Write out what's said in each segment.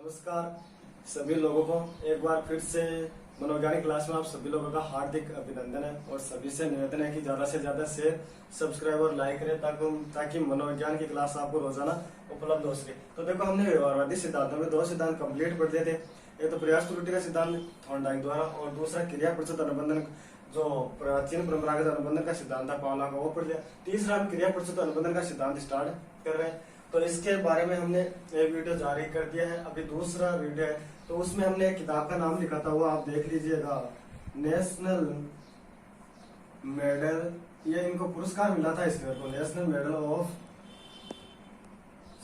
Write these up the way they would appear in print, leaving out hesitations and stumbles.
नमस्कार सभी लोगों को एक बार फिर से मनोवैज्ञानिक क्लास में आप सभी लोगों का हार्दिक अभिनंदन है और सभी से निवेदन है कि ज्यादा से ज्यादा शेयर सब्सक्राइब और लाइक करें ताकि मनोविज्ञान की क्लास आपको रोजाना उपलब्ध हो सके। तो देखो हमने व्यवहारवादी सिद्धांतों में दो सिद्धांत कंप्लीट पढ़ दिए थे। एक तो प्रयास त्रुटि का सिद्धांत थॉर्नडाइक द्वारा और दूसरा क्रिया प्रतिशत अनुबंधन जो प्राचीन परंपरागत अनुबंधन का सिद्धांत था पावला का वो पढ़ लिया। तीसरा हम क्रिया प्रतिशत अनुबंधन का सिद्धांत स्टार्ट कर रहे हैं। तो इसके बारे में हमने एक वीडियो जारी कर दिया है, अभी दूसरा वीडियो है। तो उसमें हमने एक किताब का नाम लिखा था, वो आप देख लीजिएगा, नेशनल मेडल, ये इनको पुरस्कार मिला था इसमें तो नेशनल मेडल ऑफ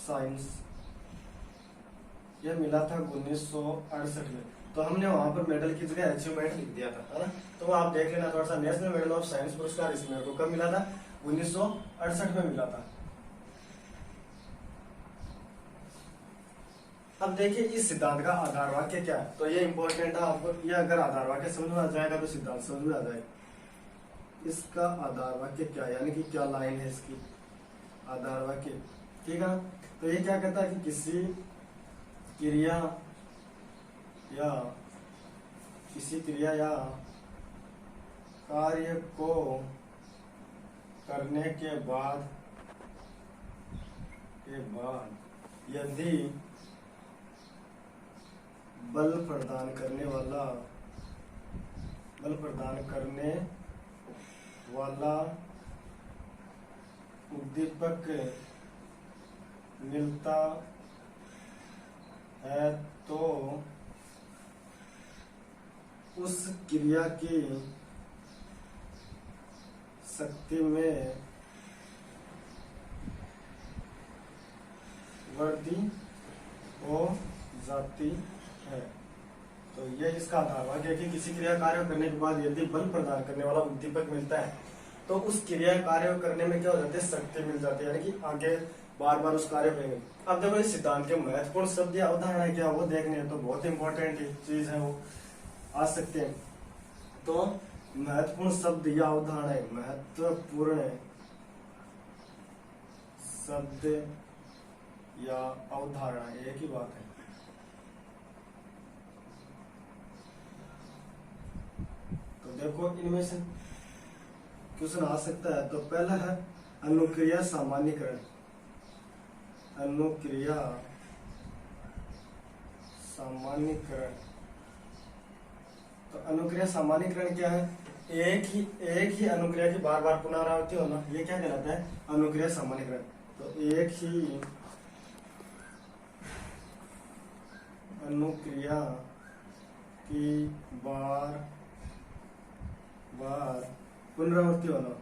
साइंस, ये मिला था 1968 में। तो हमने वहां पर मेडल की जगह अचीवमेंट लिख दिया था, है ना। तो वो आप देख लेना थोड़ा सा। नेशनल मेडल ऑफ साइंस पुरस्कार इसमें को कब मिला था? 1968 में मिला था। अब देखिए इस सिद्धांत का आधार वाक्य क्या है, तो ये इंपॉर्टेंट है आपको। ये अगर आधार वाक्य समझ में आ जाएगा तो सिद्धांत समझ में आ जाएगा। इसका आधार वाक्य क्या है, यानी कि क्या लाइन है इसकी आधार वाक्य, ठीक है। तो ये क्या कहता है कि किसी क्रिया या कार्य को करने के बाद यदि बल प्रदान करने वाला उद्दीपक मिलता है तो उस क्रिया की शक्ति में वृद्धि हो जाती है। तो ये इसका आधार वाक्य है कि किसी क्रिया कार्य करने के बाद यदि बल प्रदान करने वाला उद्दीपक मिलता है तो उस क्रिया कार्य करने में क्या हो जाती है? शक्ति मिल जाती है, यानी कि आगे बार बार उस कार्य करेंगे। अब देखो इस सिद्धांत के महत्वपूर्ण शब्द या अवधारणा है क्या वो देखने हैं, तो बहुत इंपॉर्टेंट चीज है, वो आ सकते हैं। तो महत्वपूर्ण शब्द या अवधारणा, महत्वपूर्ण शब्द या अवधारणा एक ही बात है। तो देखो इनमें से क्वेश्चन आ सकता है। तो पहला है अनुक्रिया सामान्यीकरण। अनुक्रिया सामान्यीकरण, तो अनुक्रिया सामान्यीकरण क्या है? एक ही अनुक्रिया की बार बार पुनरावृत्ति होना, ये क्या कहलाता है? अनुक्रिया सामान्यीकरण। तो एक ही अनुक्रिया की बार पुनरावृत्ति होना,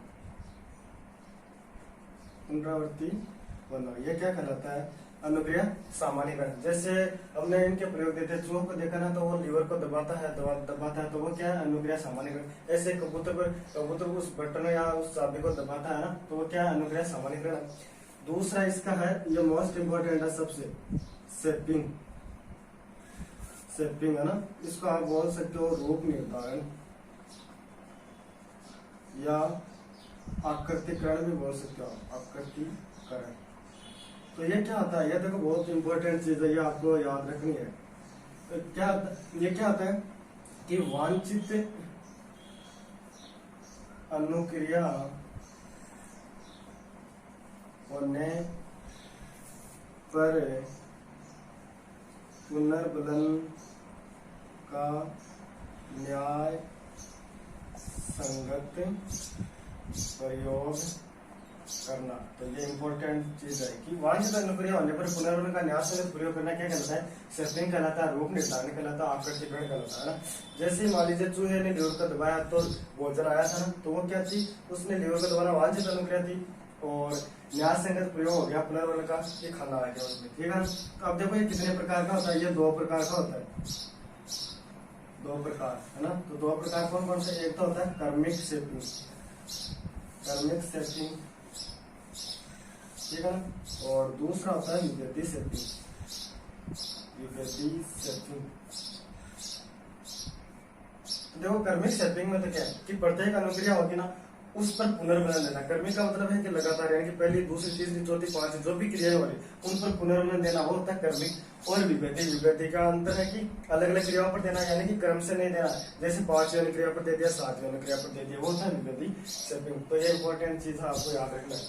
ये क्या कहलाता है? अनुक्रिया सामान्यीकरण। जैसे हमने इनके प्रयोग देते हैं, चूहों को देखा ना, तो वो लीवर को दबाता है तो वो क्या है? अनुक्रिया सामान्यीकरण। ऐसे कबूतर उस बटन या उस चाबी को दबाता है ना, तो वो क्या है? अनुक्रिया सामान्यीकरण। दूसरा इसका है, ये मोस्ट इंपोर्टेंट है सबसे, शेपिंग है ना। इसको आप बोल सकते हो रूप निर्धारण या आकृतिकरण भी बोल सकते हो, आकृतिकरण। तो ये क्या आता है? ये देखो बहुत इंपॉर्टेंट चीज है, ये आपको याद रखनी है। तो ये क्या आता है कि वांछित अनुक्रिया होने पर पुनर्बलन का न्याय संगत प्रयोग करना। तो ये इंपॉर्टेंट चीज है कि वांछित अनुक्रिया होने पर पुनर्बलन का न्याय संगत प्रयोग करना क्या कहलाता है? शेपिंग कहलाता है, रूप निर्धारण कहलाता है, आकृतिकरण कहलाता है ना। जैसे मान लीजिए चूहे ने लीवर को दबाया तो भोजन आया था ना, तो वो क्या थी? उसने लीवर को दबाना वांछित अनुक्रिया थी और न्याय संगत प्रयोग हो गया पुनर्बलन का, ये खाना आ गया उसमें, ठीक है। तो अब देखो ये कितने प्रकार का होता है? ये 2 प्रकार का होता है, 2 प्रकार है ना। तो 2 प्रकार कौन कौन से? एक तो होता है कर्मिक शेपिंग, ठीक है ना, और दूसरा होता है विभेदी शेपिंग। देखो कर्मिक शेपिंग में तो क्या है कि प्रत्येक अनुक्रिया होगी ना, उस पर पुनर्बलन देना। कर्मी का मतलब है कि लगातार, यानी कि पहली, दूसरी, तीसरी, चौथी, पांचवी जो भी क्रियाएं हो रही उन पर पुनर्बलन देना, वो होता है कर्मी। और विभेदी, विभेदी का अंतर है कि अलग अलग क्रियाओं पर देना, यानी कि क्रम से नहीं देना। जैसे 5वीं अनुक्रिया पर दे दिया, 7वीं अनुक्रिया पर दे दिया, वो होता है विभेदी शब्दिंग। तो ये इंपॉर्टेंट चीज है, आपको याद रखना है।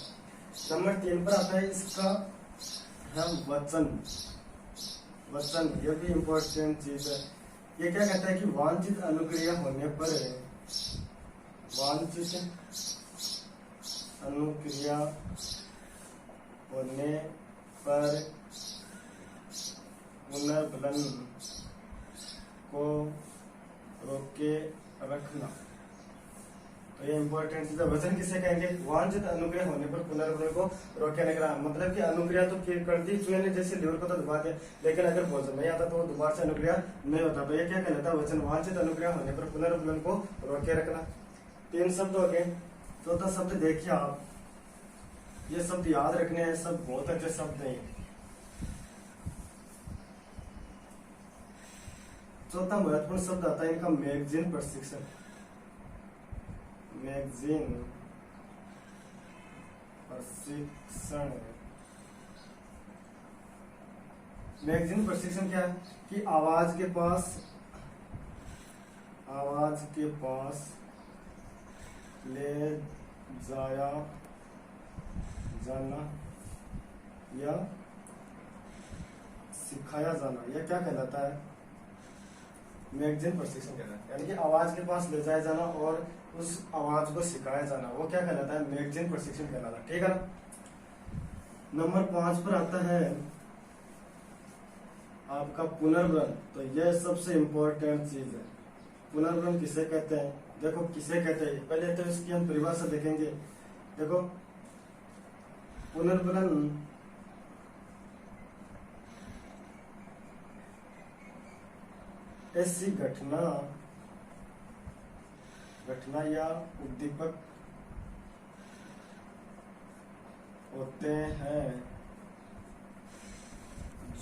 नंबर 3 पर आता है इसका है वचन। वचन ये भी इंपॉर्टेंट चीज है। ये क्या कहता है कि वांछित अनुक्रिया होने पर, वांछित अनुक्रिया होने पर पुनर्बलन को रोके रखना। तो ये इंपॉर्टेंट चीज है। वचन किसे कहेंगे? वांछित अनुक्रिया होने पर पुनर्बलन को रोके रखना। मतलब कि अनुक्रिया तो करती चूहे ने जैसे लीवर को तो दबा दिया, लेकिन अगर भोजन नहीं आता तो वो दोबारा से अनुक्रिया नहीं होता। तो ये क्या कहलाता है? वचन। वांछित अनुक्रिया होने पर पुनर्बलन को रोके रखना। 3 शब्द हो गए। चौथा शब्द देखिए आप, ये शब्द याद रखने हैं, सब बहुत अच्छे शब्द नहीं। चौथा महत्वपूर्ण शब्द आता है इनका मैगजीन प्रशिक्षण। मैगजीन प्रशिक्षण। मैगजीन प्रशिक्षण क्या है? कि आवाज के पास ले जाया जाना या सिखाया जाना, यह क्या कहलाता है? मैगजीन प्रशिक्षण कहलाता है। यानी कि आवाज के पास ले जाया जाना और उस आवाज को सिखाया जाना, वो क्या कहलाता है? मैगजीन प्रशिक्षण कहलाता है। ठीक है ना। नंबर 5 पर आता है आपका पुनर्बलन। तो यह सबसे इंपॉर्टेंट चीज है। पुनर्बलन किसे कहते हैं? देखो किसे कहते हैं, पहले तो इसकी हम परिभाषा देखेंगे। देखो पुनर्बलन ऐसी घटना या उद्दीपक होते हैं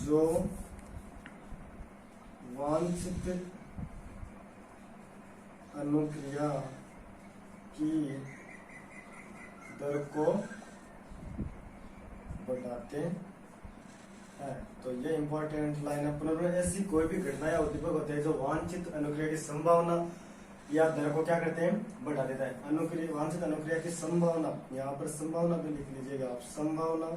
जो वांछित अनुक्रिया की दर को बढ़ाते हैं। तो ये इंपॉर्टेंट लाइन है। पुनर्बलन ऐसी कोई भी घटना या उद्दीपक होते हैं जो वांछित अनुक्रिया की संभावना या दर को क्या करते हैं? बढ़ा देता है। अनुक्रिया, वांछित अनुक्रिया की संभावना, यहाँ पर संभावना भी लिख लीजिएगा आप, संभावना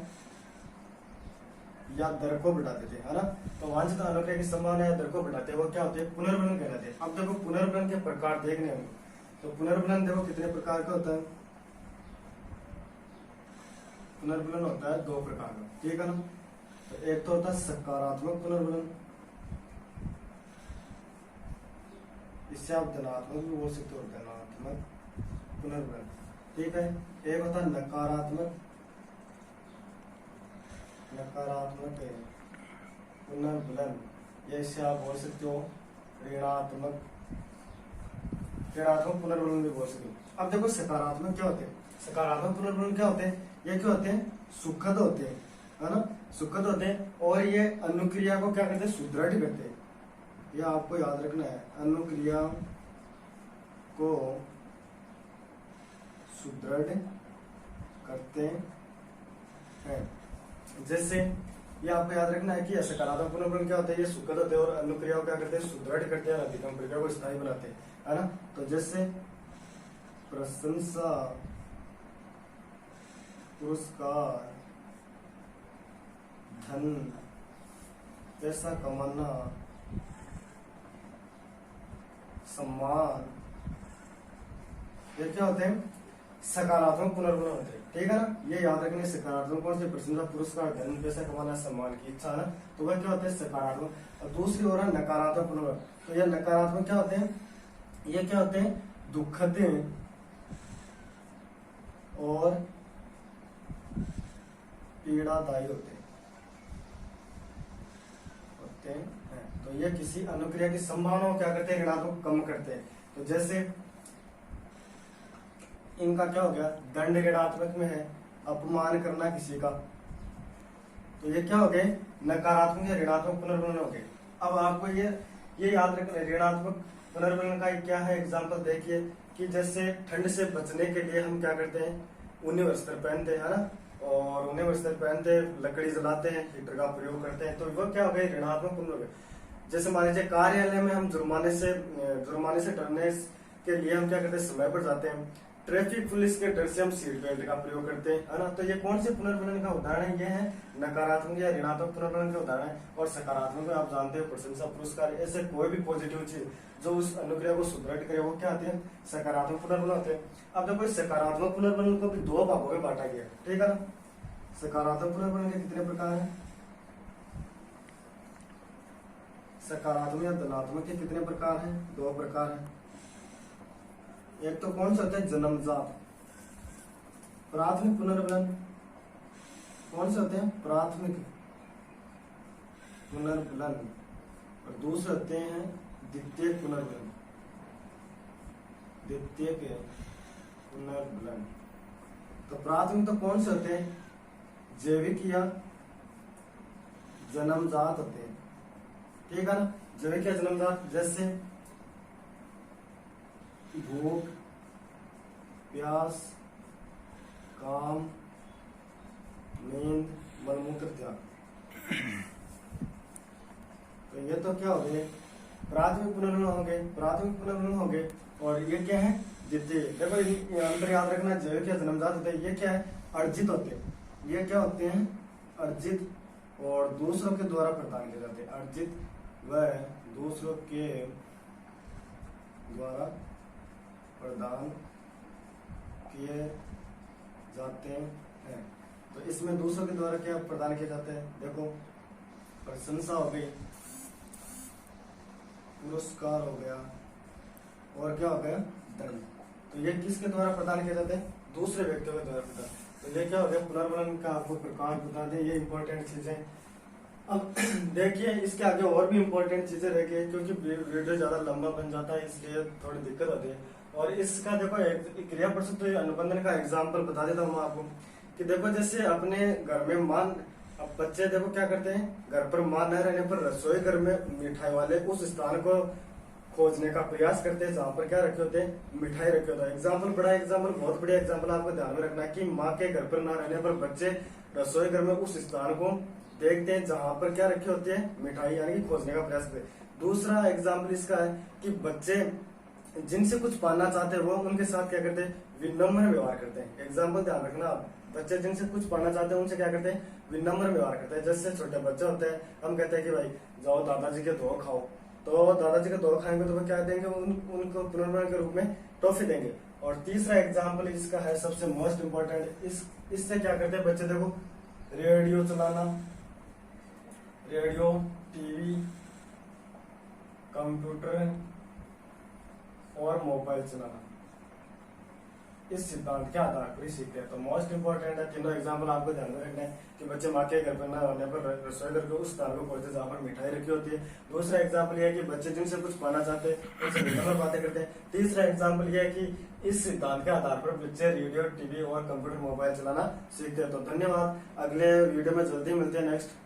या दर को बढ़ा देते हैं, है ना। तो वांछित अनुक्रिया की संभावना या दर को बढ़ाते हैं, वो क्या होते हैं? पुनर्बलन कहलाते हैं। अब देखो पुनर्बलन के प्रकार देखने होंगे। तो पुनर्बलन देखो कितने प्रकार का होता है? पुनर्बलन होता है 2 प्रकार का। ठीक है ना। तो एक तो होता है सकारात्मक पुनर्बलन, इससे आप धनात्मक भी बोल सकते हो, धनात्मक पुनर्बलन। ठीक है। एक होता है नकारात्मक पुनर्बलन, या इससे आप बोल सकते हो ऋणात्मक पुनर्बलन भी बोल सकते हो। अब देखो सकारात्मक क्या होते हैं? सकारात्मक पुनर्बलन क्या होते हैं? ये क्या होते हैं? सुखद होते हैं, है ना। सुखद होते हैं और ये अनुक्रिया को क्या करते हैं? सुदृढ़ करते हैं। यह आपको याद रखना है, अनुक्रिया को सुदृढ़ करते हैं। जैसे ये आपको याद रखना है कि सकारात्मक पुनर्बलन क्या होता है? ये सुखद होते हैं और अनुक्रिया को क्या करते हैं? सुदृढ़ करते हैं, अधिकतम प्रक्रिया को स्थायी बनाते हैं, है ना। तो जैसे प्रशंसा, पुरस्कार, धन, पैसा कमाना, सम्मान, ये क्या होते हैं? सकारात्मक पुनर्बलन होते हैं। ठीक है ना। ये याद रखने सकारात्मक कौन से? प्रशंसा, पुरस्कार, धन, पैसा कमाना, सम्मान की इच्छा, ना। तो वह क्या होते हैं? सकारात्मक। और दूसरी ओर है नकारात्मक पुनर्बलन। तो ये नकारात्मक क्या होते हैं? ये क्या होते हैं? दुखद और पीड़ादायी होते हैं। तो ये किसी अनुक्रिया की संभावना को क्या करते हैं? ऋणात्मक कम करते हैं। तो जैसे इनका क्या हो गया? दंड ऋणात्मक में है, अपमान करना किसी का, तो ये क्या हो गए? नकारात्मक या ऋणात्मक पुनर्बलन हो गए। अब आपको ये याद रखना है, ऋणात्मक पुनर्बलन का क्या है एग्जाम्पल देखिए कि जैसे ठंड से बचने के लिए हम क्या करते हैं, ऊनी वस्त्र पहनते हैं ना, और ऊनी वस्त्र पहनते लकड़ी जलाते हैं, हीटर का प्रयोग करते हैं, तो वो क्या हो गया, ऋणात्मक पुनर्बलन। जैसे मान लीजिए कार्यालय में हम जुर्माने से डरने के लिए हम क्या करते हैं, समय पर जाते हैं, ट्रैफिक पुलिस के डर से हम सीट बेल्ट का प्रयोग करते हैं, है ना। तो ये कौन से पुनर्बलन का उदाहरण है, ये है नकारात्मक या ऋणात्मक पुनर्बलन का उदाहरण है। और सकारात्मक में आप जानते हो प्रशंसा पुरस्कार, ऐसे कोई भी पॉजिटिव चीज जो उस अनुक्रिया को सुदृढ़ करे वो क्या आते हैं, सकारात्मक पुनर्बलन होते हैं। अब देखो सकारात्मक पुनर्बलन को भी दो भागों में बांटा गया, ठीक है ना। सकारात्मक पुनर्बलन के कितने प्रकार हैं, सकारात्मक या धनात्मक के कितने प्रकार हैं, दो प्रकार हैं। एक तो कौन सा होता है, जन्मजात प्राथमिक पुनर्बलन, कौन से होते हैं, प्राथमिक पुनर्बलन, और दूसरे होते हैं द्वितीय पुनर्बलन, द्वितीय के पुनर्बलन। तो प्राथमिक तो कौन से होते हैं, जैविक या जन्मजात होते हैं, ठीक है ना। जैविक या जन्मजात, जैसे भूख, प्यास, काम, नींद, मलमूत्र त्याग। तो ये तो क्या हो गए, प्राथमिक पुनर्बलन हो गए, प्राथमिक पुनर्बलन हो गए। और ये क्या है, द्वितीय। देखो अंतर याद रखना, जैविक या जन्मजात होते हैं, ये क्या है, अर्जित होते हैं। ये क्या होते हैं, अर्जित और दूसरों के द्वारा प्रदान किए जाते हैं, अर्जित व दूसरों के द्वारा प्रदान किए जाते हैं। तो इसमें दूसरों के द्वारा क्या प्रदान किए जाते हैं, देखो प्रशंसा हो गई, पुरस्कार हो गया, और क्या हो गया, धन। तो ये किसके द्वारा प्रदान किए जाते हैं, दूसरे व्यक्तियों के द्वारा प्रदान। तो ये क्या हो गया, पुनर्बलन का आपको प्रकार बता दें, ये इंपॉर्टेंट चीजें। अब देखिए इसके आगे और भी इम्पोर्टेंट चीजें रह गई, क्योंकि वीडियो ज्यादा लंबा बन जाता है, इसलिए थोड़ी दिक्कत होती है। और इसका देखो क्रिया प्रस्तुत तो अनुबंधन का एग्जाम्पल बता देता हूँ आपको कि देखो जैसे अपने घर में मान, अब बच्चे देखो क्या करते हैं, घर पर मां न रहने पर रसोई घर में मिठाई वाले उस स्थान को खोजने का प्रयास करते हैं जहाँ पर क्या रखे होते हैं, मिठाई रखे होते हैं। एग्जाम्पल बड़ा एग्जाम्पल, बहुत बढ़िया एग्जाम्पल आपको ध्यान में रखना है कि माँ के घर पर न रहने पर बच्चे रसोई घर में उस स्थान को देखते हैं जहाँ पर क्या रखे होते हैं, मिठाई, यानी कि खोजने का प्रयास करते हैं। दूसरा एग्जाम्पल इसका है कि बच्चे जिनसे कुछ पाना चाहते हैं वो उनके साथ क्या करते हैं, विनम्र व्यवहार करते हैं। एग्जाम्पल ध्यान रखना आप, बच्चे जिनसे कुछ पाना चाहते हैं उनसे क्या करते हैं, विनम्र व्यवहार करते हैं। जैसे छोटे बच्चे होते हैं, हम कहते हैं कि भाई जाओ दादाजी के दो खाओ, तो दादाजी के दो खाएंगे तो वो क्या देंगे, उनको पुनर्बलन के रूप में टॉफी देंगे। और तीसरा एग्जाम्पल इसका है सबसे मोस्ट इम्पोर्टेंट, इससे क्या करते हैं बच्चे, देखो रेडियो चलाना, रेडियो, टीवी, कंप्यूटर और मोबाइल चलाना, इस सिद्धांत के आधार पर ही सीखते हैं। तो मोस्ट इंपोर्टेंट है, तीनों एग्जाम्पल आपको ध्यान में रखना है कि बच्चे माँ के घर पर न होने पर रसोई घर के उस स्थान को खोजते जहाँ पर मिठाई रखी होती है। दूसरा एग्जाम्पल यह है कि बच्चे जिनसे कुछ पाना चाहते हैं उनसे विनम्र बातें करते हैं। तीसरा एग्जाम्पल यह है कि इस सिद्धांत के आधार पर बच्चे रेडियो, टीवी और कंप्यूटर, मोबाइल चलाना सीखते हैं। तो धन्यवाद, अगले वीडियो में जल्दी मिलते हैं नेक्स्ट